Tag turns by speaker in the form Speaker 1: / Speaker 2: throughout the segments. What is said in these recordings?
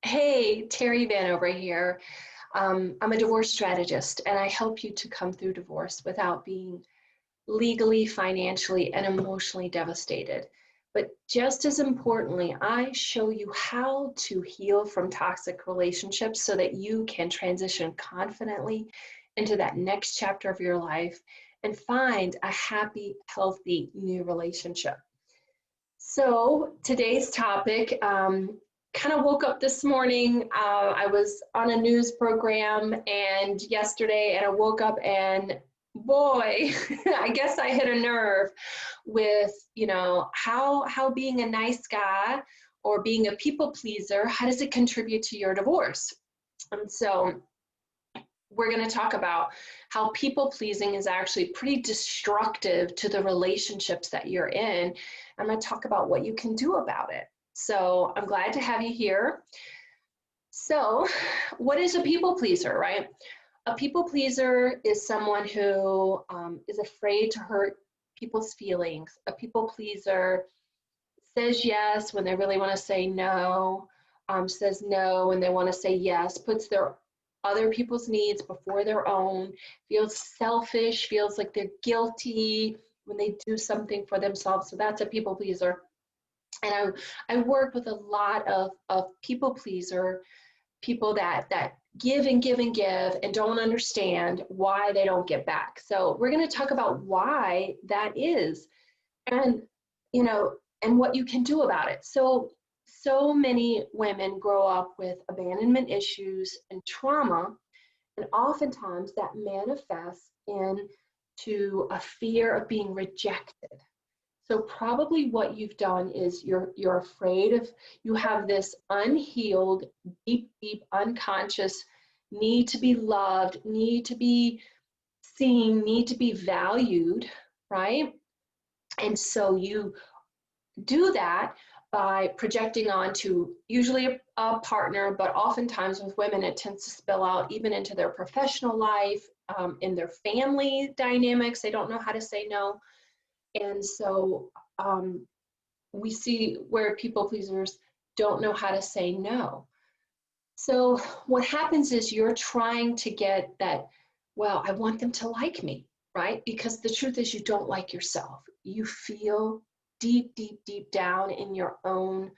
Speaker 1: Hey, Terry Vanover here. I'm a divorce strategist, and I help you to come through divorce without being legally, financially, and emotionally devastated. But just as importantly, I show you how to heal from toxic relationships so that you can transition confidently into that next chapter of your life and find a happy, healthy new relationship. So today's topic, kind of woke up this morning. I was on a news program and yesterday, and I woke up and boy, I guess I hit a nerve with, how being a nice guy or being a people pleaser, how does it contribute to your divorce? And so we're going to talk about how people pleasing is actually pretty destructive to the relationships that you're in. I'm going to talk about what you can do about it. So I'm glad to have you here. So, what is a people pleaser, right? A people pleaser is someone who is afraid to hurt people's feelings. A people pleaser says yes when they really want to say no, says no when they want to say yes, puts their other people's needs before their own, feels selfish, feels like they're guilty when they do something for themselves. So that's a people pleaser. And I work with a lot of people pleaser people that give and give and give and don't understand why they don't get back. So we're going to talk about why that is and and what you can do about it. So many women grow up with abandonment issues and trauma, and oftentimes that manifests into a fear of being rejected. So probably what you've done is you're afraid of, you have this unhealed, deep unconscious need to be loved, need to be seen, need to be valued, right? And so you do that by projecting onto usually a partner, but oftentimes with women, it tends to spill out even into their professional life, in their family dynamics. They don't know how to say no. And so we see where people pleasers don't know how to say no. So what happens is you're trying to get that, well, I want them to like me, right? Because the truth is you don't like yourself. You feel deep down in your own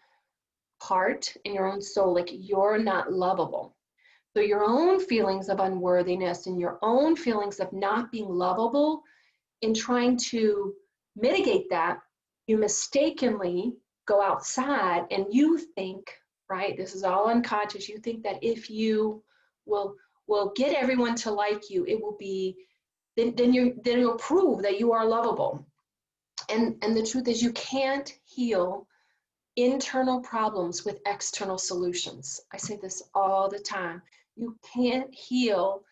Speaker 1: heart, in your own soul, like you're not lovable. So your own feelings of unworthiness and your own feelings of not being lovable, in trying to mitigate that, you mistakenly go outside and you think, right, this is all unconscious, you think that if you will get everyone to like you, it will be, then you'll prove that you are lovable. And the truth is you can't heal internal problems with external solutions. I say this all the time. You can't heal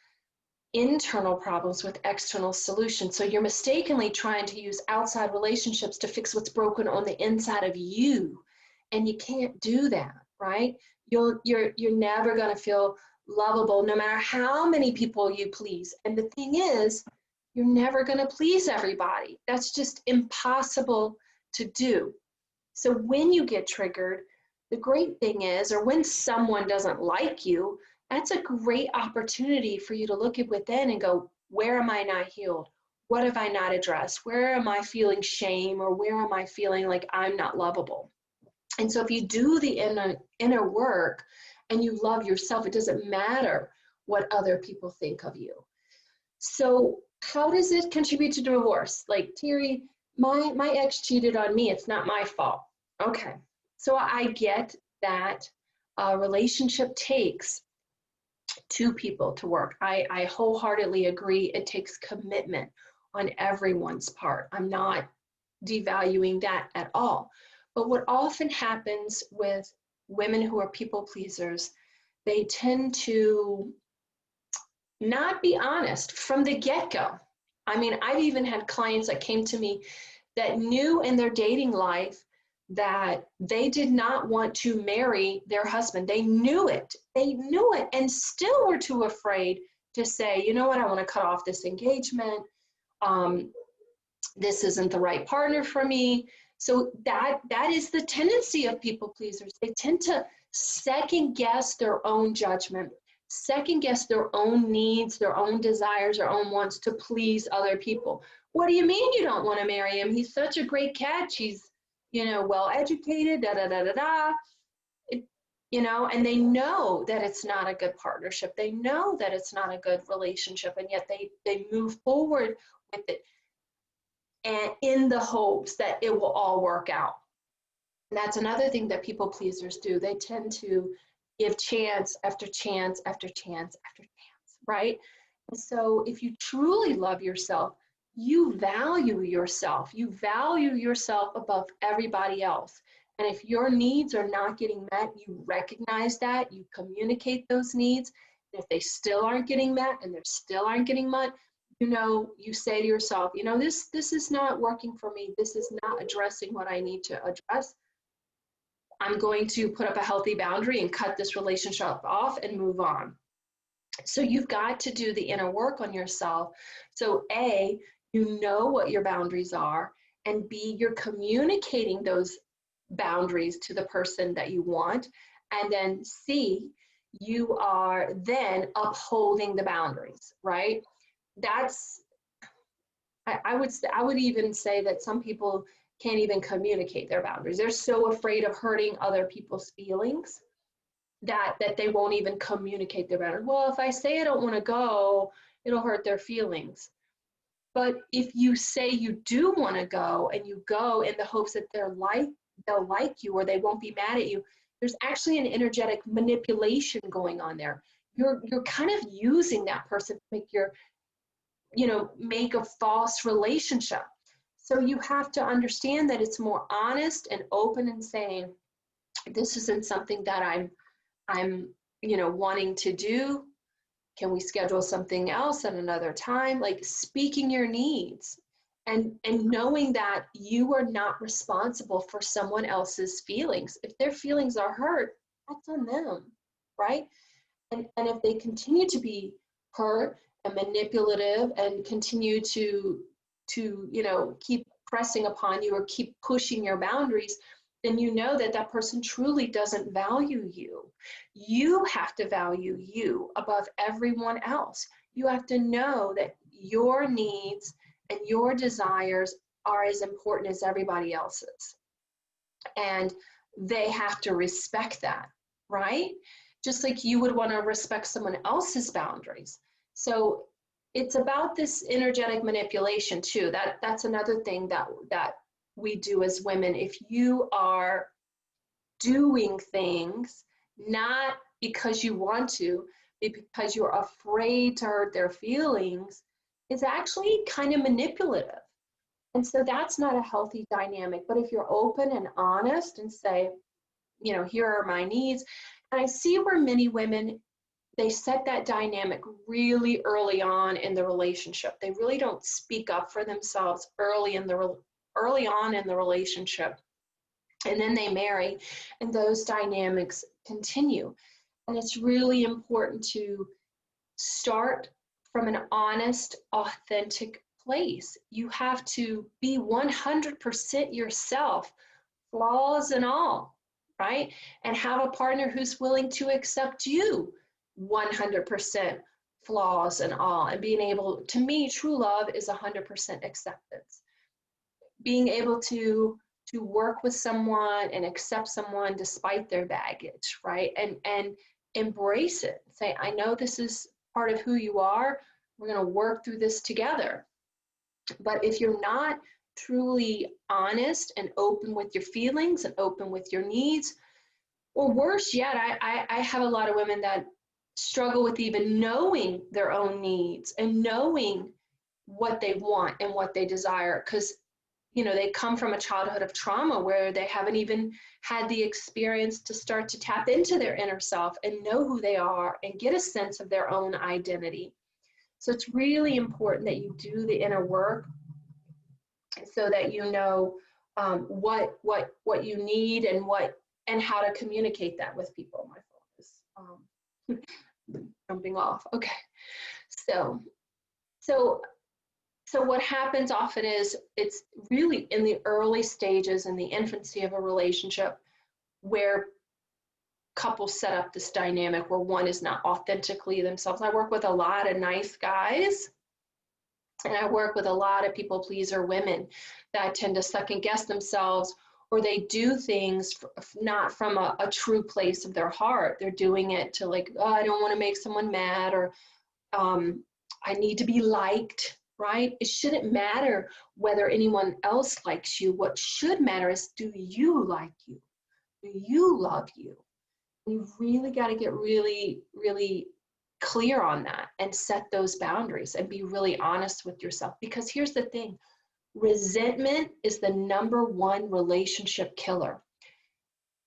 Speaker 1: internal problems with external solutions. So you're mistakenly trying to use outside relationships to fix what's broken on the inside of you. And you can't do that, right? You're never going to feel lovable no matter how many people you please. And the thing is, you're never going to please everybody. That's just impossible to do. So when you get triggered, the great thing is, or when someone doesn't like you, that's a great opportunity for you to look at within and go, where am I not healed? What have I not addressed? Where am I feeling shame, or where am I feeling like I'm not lovable? And so if you do the inner work and you love yourself, it doesn't matter what other people think of you. So how does it contribute to divorce? Like, Terry, my ex cheated on me. It's not my fault. Okay. So I get that a relationship takes two people to work. I wholeheartedly agree. It takes commitment on everyone's part. I'm not devaluing that at all. But what often happens with women who are people pleasers, they tend to not be honest from the get-go. I mean, I've even had clients that came to me that knew in their dating life that they did not want to marry their husband. They knew it. They knew it, and still were too afraid to say, you know what, I want to cut off this engagement. This isn't the right partner for me. So that is the tendency of people pleasers. They tend to second guess their own judgment, second guess their own needs, their own desires, their own wants to please other people. What do you mean you don't want to marry him? He's such a great catch. He's, well educated, da da da da da. And they know that it's not a good partnership. They know that it's not a good relationship, and yet they move forward with it, and in the hopes that it will all work out. And that's another thing that people pleasers do. They tend to give chance after chance after chance after chance, right? And so if you truly love yourself, you value yourself. You value yourself above everybody else. And if your needs are not getting met, you recognize that, you communicate those needs. And if they still aren't getting met and they still aren't getting met, you say to yourself, this is not working for me. This is not addressing what I need to address. I'm going to put up a healthy boundary and cut this relationship off and move on. So you've got to do the inner work on yourself. So A, you know what your boundaries are, and B, you're communicating those boundaries to the person that you want. And then C, you are then upholding the boundaries, right? I would even say that some people can't even communicate their boundaries. They're so afraid of hurting other people's feelings that they won't even communicate their boundaries. Well, if I say I don't want to go, it'll hurt their feelings. But if you say you do want to go, and you go in the hopes that they'll like you, or they won't be mad at you, there's actually an energetic manipulation going on there. You're kind of using that person to make a false relationship. So you have to understand that it's more honest and open and saying, this isn't something that I'm wanting to do. Can we schedule something else at another time? Like speaking your needs and knowing that you are not responsible for someone else's feelings. If their feelings are hurt, that's on them, right? And if they continue to be hurt and manipulative and continue to keep pressing upon you or keep pushing your boundaries, then you know that person truly doesn't value you. You have to value you above everyone else. You have to know that your needs and your desires are as important as everybody else's. And they have to respect that, right? Just like you would want to respect someone else's boundaries. So it's about this energetic manipulation too. That's another thing that we do as women. If you are doing things not because you want to, but because you're afraid to hurt their feelings, it's actually kind of manipulative. And so that's not a healthy dynamic. But if you're open and honest and say, here are my needs. And I see where many women, they set that dynamic really early on in the relationship. They really don't speak up for themselves early on in the relationship. And then they marry, and those dynamics continue. And it's really important to start from an honest, authentic place. You have to be 100% yourself, flaws and all, right? And have a partner who's willing to accept you 100%, flaws and all. And being able, to me, true love is 100% acceptance. Being able to work with someone and accept someone despite their baggage, right? And embrace it. Say, I know this is part of who you are. We're going to work through this together. But if you're not truly honest and open with your feelings and open with your needs, or worse yet, I have a lot of women that struggle with even knowing their own needs and knowing what they want and what they desire, because they come from a childhood of trauma where they haven't even had the experience to start to tap into their inner self and know who they are and get a sense of their own identity. So it's really important that you do the inner work so that you know what you need and how to communicate that with people. My phone is jumping off. Okay, so So what happens often is it's really in the early stages, in the infancy of a relationship, where couples set up this dynamic where one is not authentically themselves. I work with a lot of nice guys, and I work with a lot of people pleaser women that tend to second guess themselves, or they do things not from a true place of their heart. They're doing it to, like, oh, I don't want to make someone mad, or I need to be liked, right? It shouldn't matter whether anyone else likes you. What should matter is, do you like you? Do you love you? You've really got to get really, really clear on that and set those boundaries and be really honest with yourself. Because here's the thing, resentment is the #1 relationship killer.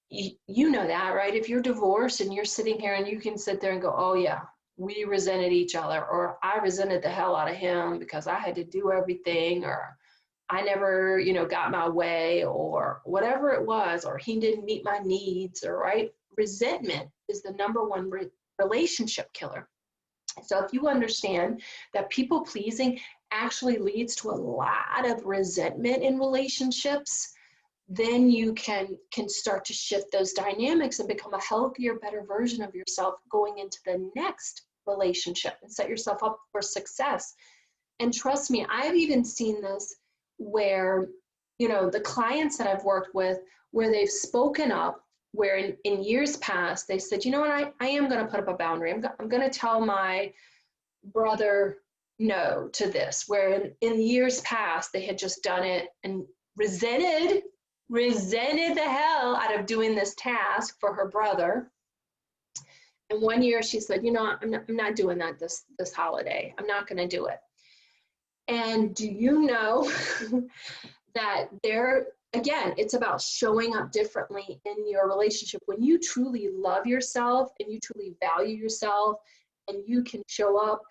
Speaker 1: You know that, right? If you're divorced and you're sitting here and you can sit there and go, oh yeah, we resented each other, or I resented the hell out of him because I had to do everything, or I never, got my way, or whatever it was, or he didn't meet my needs, or right? Resentment is the #1 relationship killer. So if you understand that people pleasing actually leads to a lot of resentment in relationships, then you can start to shift those dynamics and become a healthier, better version of yourself going into the next relationship and set yourself up for success. And trust me, I've even seen this where, the clients that I've worked with, where they've spoken up, where in years past, they said, you know what, I am going to put up a boundary. I'm going to tell my brother no to this, where in years past, they had just done it and resented the hell out of doing this task for her brother. And one year she said, I'm not doing that this holiday. I'm not going to do it. And do you know that again, it's about showing up differently in your relationship. When you truly love yourself and you truly value yourself, and you can show up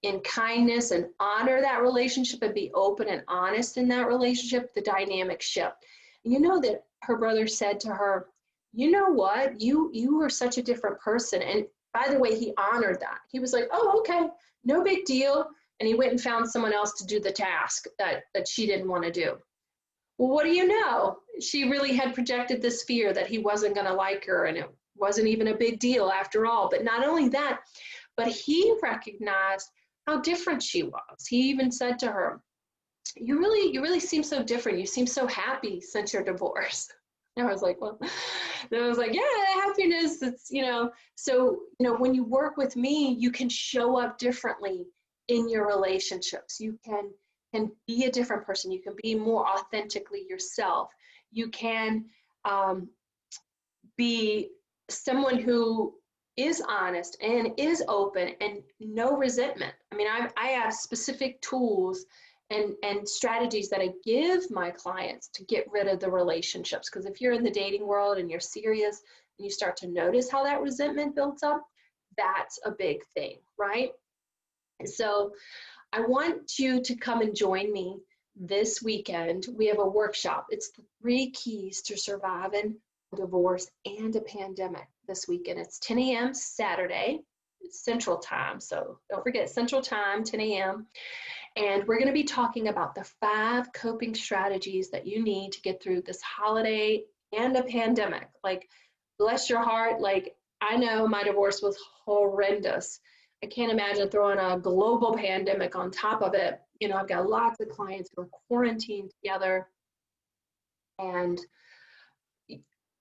Speaker 1: in kindness and honor that relationship and be open and honest in that relationship, the dynamic shift. And you know that her brother said to her, you know what, you were such a different person. And by the way, he honored that. He was like, oh, okay, no big deal. And he went and found someone else to do the task that she didn't want to do. Well, what do you know? She really had projected this fear that he wasn't going to like her, and it wasn't even a big deal after all. But not only that, but he recognized how different she was. He even said to her, you really seem so different. You seem so happy since your divorce. And I was like, well, then I was like, yeah, happiness, it's, so, when you work with me, you can show up differently in your relationships. You can be a different person. You can be more authentically yourself. You can be someone who is honest and is open and no resentment. I mean, I have specific tools and strategies that I give my clients to get rid of the relationships. Because if you're in the dating world and you're serious and you start to notice how that resentment builds up, that's a big thing, right? So I want you to come and join me this weekend. We have a workshop. It's the 3 keys to surviving a divorce and a pandemic this weekend. It's 10 a.m. Saturday, Central Time. So don't forget Central Time, 10 a.m. And we're going to be talking about the 5 coping strategies that you need to get through this holiday and a pandemic. Like, bless your heart. Like, I know my divorce was horrendous. I can't imagine throwing a global pandemic on top of it. I've got lots of clients who are quarantined together, and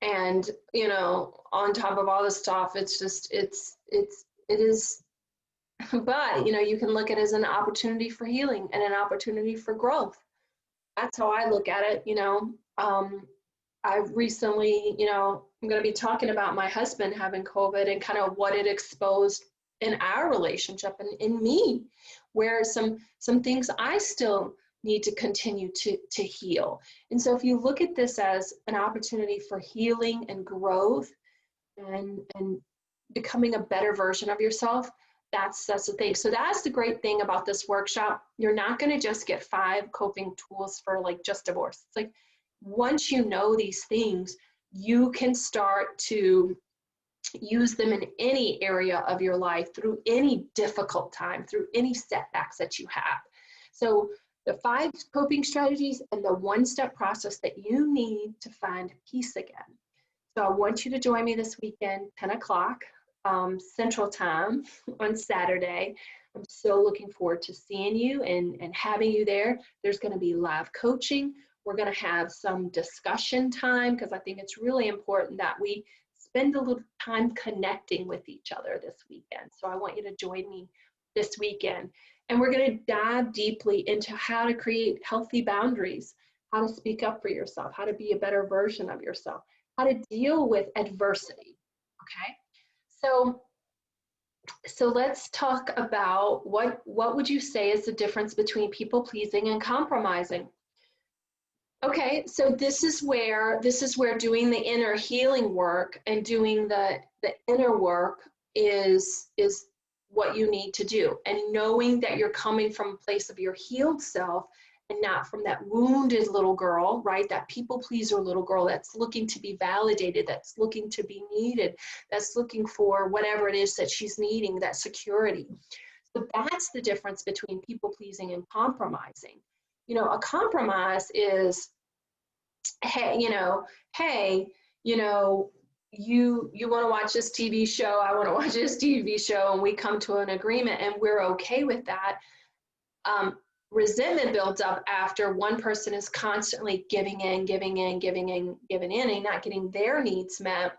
Speaker 1: on top of all this stuff, it's just, it is, but, you can look at it as an opportunity for healing and an opportunity for growth. That's how I look at it. I've recently, I'm going to be talking about my husband having COVID and kind of what it exposed in our relationship and in me, where some things I still need to continue to heal. And so if you look at this as an opportunity for healing and growth and becoming a better version of yourself, that's the thing. So that's the great thing about this workshop. You're not going to just get 5 coping tools for like just divorce. It's like, once you know these things, you can start to use them in any area of your life, through any difficult time, through any setbacks that you have. So the 5 coping strategies and the 1-step process that you need to find peace again. So I want you to join me this weekend, 10 o'clock Central Time on Saturday. I'm so looking forward to seeing you and having you there. There's going to be live coaching. We're going to have some discussion time because I think it's really important that we spend a little time connecting with each other this weekend. So I want you to join me this weekend. And we're going to dive deeply into how to create healthy boundaries, how to speak up for yourself, how to be a better version of yourself, how to deal with adversity, okay? So let's talk about what would you say is the difference between people pleasing and compromising? Okay, so this is where doing the inner healing work and doing the inner work is what you need to do, and knowing that you're coming from a place of your healed self and not from that wounded little girl, right? That people pleaser little girl that's looking to be validated, that's looking to be needed, that's looking for whatever it is that she's needing, that security. So that's the difference between people pleasing and compromising. You know, a compromise is, hey, you want to watch this TV show, I want to watch this TV show, and we come to an agreement and we're okay with that. Resentment builds up after one person is constantly giving in, and not getting their needs met,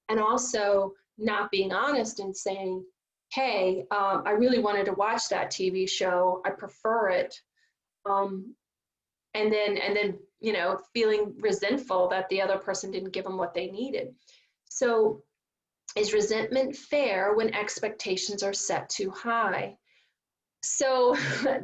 Speaker 1: and also not being honest and saying, hey, I really wanted to watch that TV show, I prefer it, and then feeling resentful that the other person didn't give them what they needed. So is resentment fair when expectations are set too high? So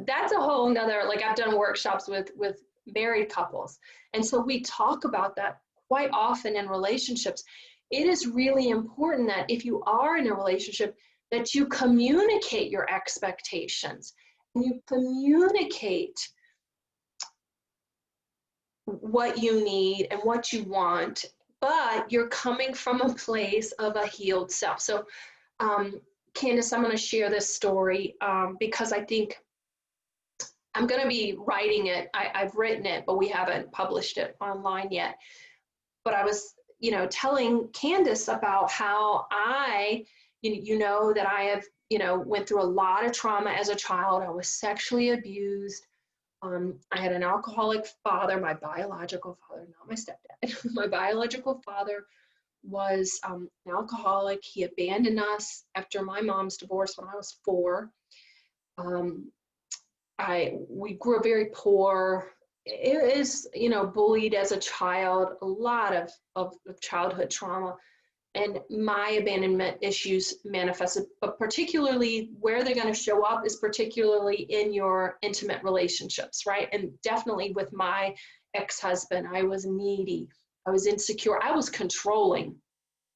Speaker 1: that's a whole nother, like I've done workshops with married couples. And so we talk about that quite often in relationships. It is really important that if you are in a relationship, that you communicate your expectations and you communicate what you need and what you want, but you're coming from a place of a healed self. So Candace, I'm going to share this story because I think I'm going to be writing it. I've written it, but we haven't published it online yet. But I was, telling Candace about how I, that I have, went through a lot of trauma as a child. I was sexually abused. I had an alcoholic father, my biological father, not my stepdad. My biological father was an alcoholic. He abandoned us after my mom's divorce when I was 4. We grew up very poor. It is, bullied as a child, a lot of childhood trauma. And my abandonment issues manifested, but particularly where they're going to show up is particularly in your intimate relationships, right? And definitely with my ex-husband, I was needy, I was insecure, I was controlling.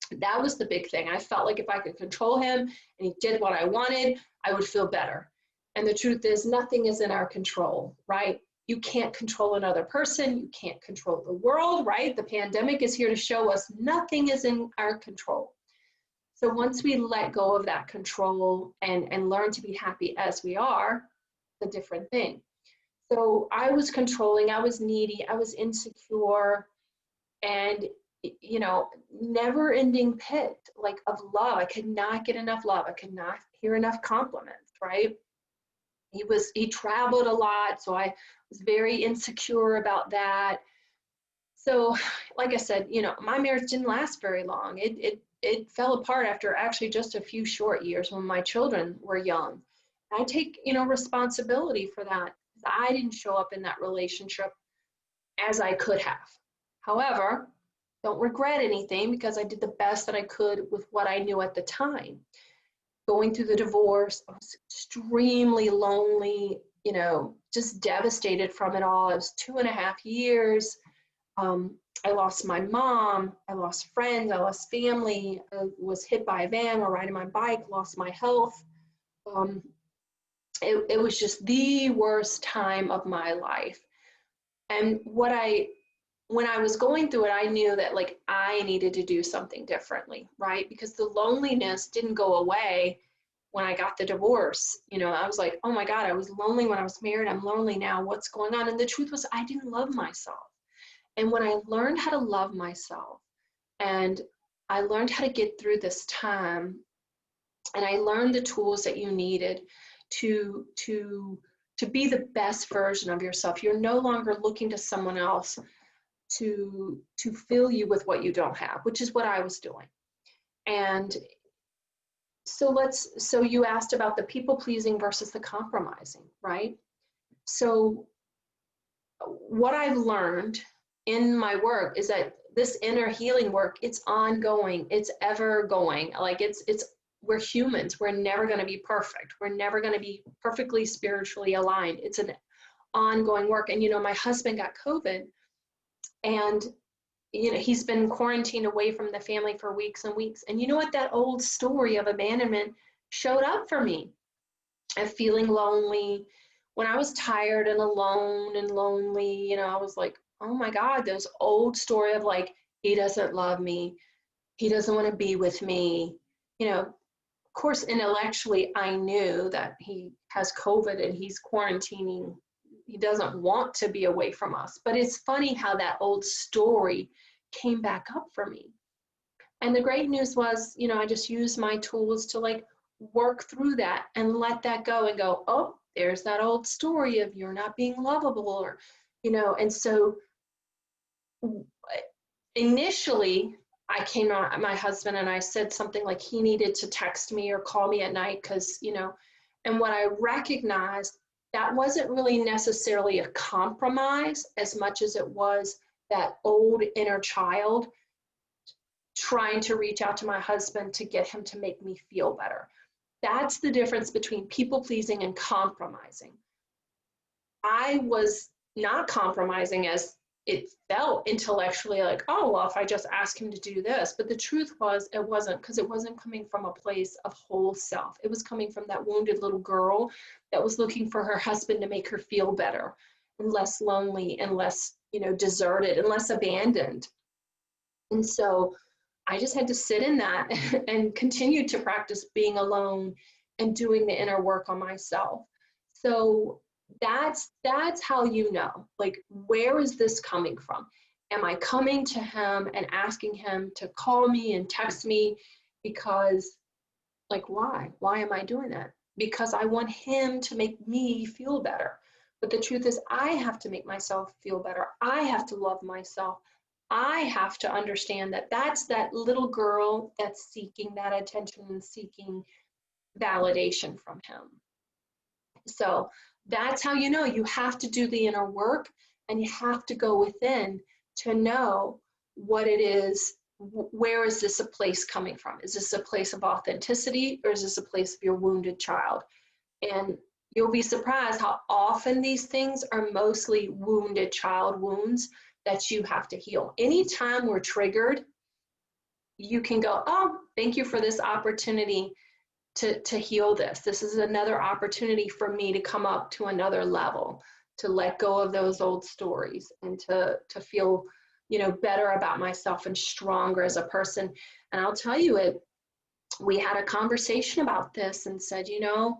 Speaker 1: That was the big thing. I felt like if I could control him and he did what I wanted, I would feel better. And the truth is, nothing is in our control, right? You can't control another person. You can't control the world, right? The pandemic is here to show us nothing is in our control. So once we let go of that control and learn to be happy as we are, it's a different thing. So I was controlling, I was needy, I was insecure, and never ending pit like of love. I could not get enough love. I could not hear enough compliments, right? He traveled a lot, so I was very insecure about that. So like I said, my marriage didn't last very long. It fell apart after actually just a few short years when my children were young. I take, responsibility for that. I didn't show up in that relationship as I could have. However, don't regret anything because I did the best that I could with what I knew at the time. Going through the divorce, I was extremely lonely, just devastated from it all. It was 2.5 years. I lost my mom, I lost friends, I lost family, I was hit by a van while riding my bike, lost my health. It was just the worst time of my life. And when I was going through it, I knew that I needed to do something differently, right? Because the loneliness didn't go away when I got the divorce. You know, I was like, oh my God, I was lonely when I was married. I'm lonely now. What's going on? And the truth was, I didn't love myself. And when I learned how to love myself, and I learned how to get through this time, and I learned the tools that you needed to be the best version of yourself. You're no longer looking to someone else to fill you with what you don't have, which is what I was doing. And so you asked about the people pleasing versus the compromising, right? So what I've learned in my work is that this inner healing work, it's ongoing, it's ever going. Like it's we're humans, we're never going to be perfect, we're never going to be perfectly spiritually aligned. It's an ongoing work. And you know, my husband got COVID, and you know, he's been quarantined away from the family for weeks and weeks. And you know what? That old story of abandonment showed up for me, of feeling lonely. When I was tired and alone and lonely, you know, I was like, oh my God, this old story of like, he doesn't love me, he doesn't want to be with me. You know, of course, intellectually, I knew that he has COVID and he's quarantining. He doesn't want to be away from us. But it's funny how that old story came back up for me. And the great news was, you know, I just used my tools to like work through that and let that go and go, oh, there's that old story of you're not being lovable, or, you know. And so initially, I came out, my husband and I said something like he needed to text me or call me at night because, you know, and what I recognized, that wasn't really necessarily a compromise as much as it was that old inner child trying to reach out to my husband to get him to make me feel better. That's the difference between people pleasing and compromising. I was not compromising as it felt intellectually, like, oh, well, if I just ask him to do this. But the truth was, it wasn't, because it wasn't coming from a place of whole self. It was coming from that wounded little girl that was looking for her husband to make her feel better and less lonely and less, you know, deserted and less abandoned. And so I just had to sit in that and continue to practice being alone and doing the inner work on myself. So that's how you know, like, where is this coming from? Am I coming to him and asking him to call me and text me because, like, why am I doing that? Because I want him to make me feel better. But the truth is, I have to make myself feel better. I have to love myself. I have to understand that that's that little girl that's seeking that attention and seeking validation from him. So that's how you know. You have to do the inner work, and you have to go within to know what it is. Where is this a place coming from? Is this a place of authenticity, or is this a place of your wounded child? And you'll be surprised how often these things are mostly wounded child wounds that you have to heal. Anytime we're triggered, you can go, oh, thank you for this opportunity to heal this. This is another opportunity for me to come up to another level, to let go of those old stories and to feel, you know, better about myself and stronger as a person. And I'll tell you, we had a conversation about this and said, you know,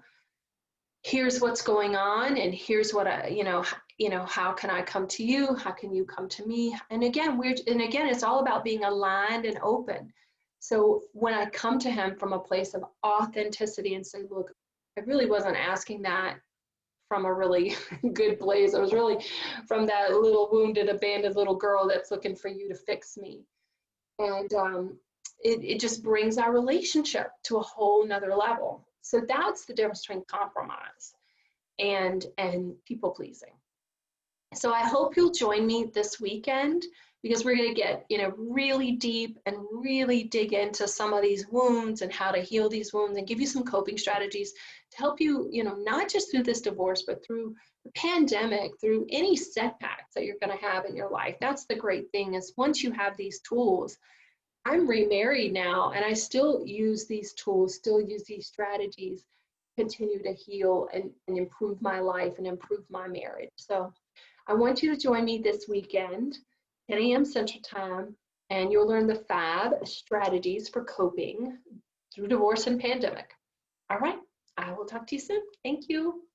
Speaker 1: here's what's going on, and here's what how can I come to you? How can you come to me? And again, it's all about being aligned and open. So when I come to him from a place of authenticity and say, look, I really wasn't asking that from a really good place. I was really from that little wounded, abandoned little girl that's looking for you to fix me. And it just brings our relationship to a whole nother level. So that's the difference between compromise and people pleasing. So I hope you'll join me this weekend, because we're going to get, you know, really deep and really dig into some of these wounds and how to heal these wounds, and give you some coping strategies to help you, you know, not just through this divorce, but through the pandemic, through any setbacks that you're going to have in your life. That's the great thing, is once you have these tools. I'm remarried now, and I still use these tools, still use these strategies, continue to heal and improve my life and improve my marriage. So I want you to join me this weekend, 10 a.m. Central Time, and you'll learn the 5 strategies for coping through divorce and pandemic. All right, I will talk to you soon. Thank you.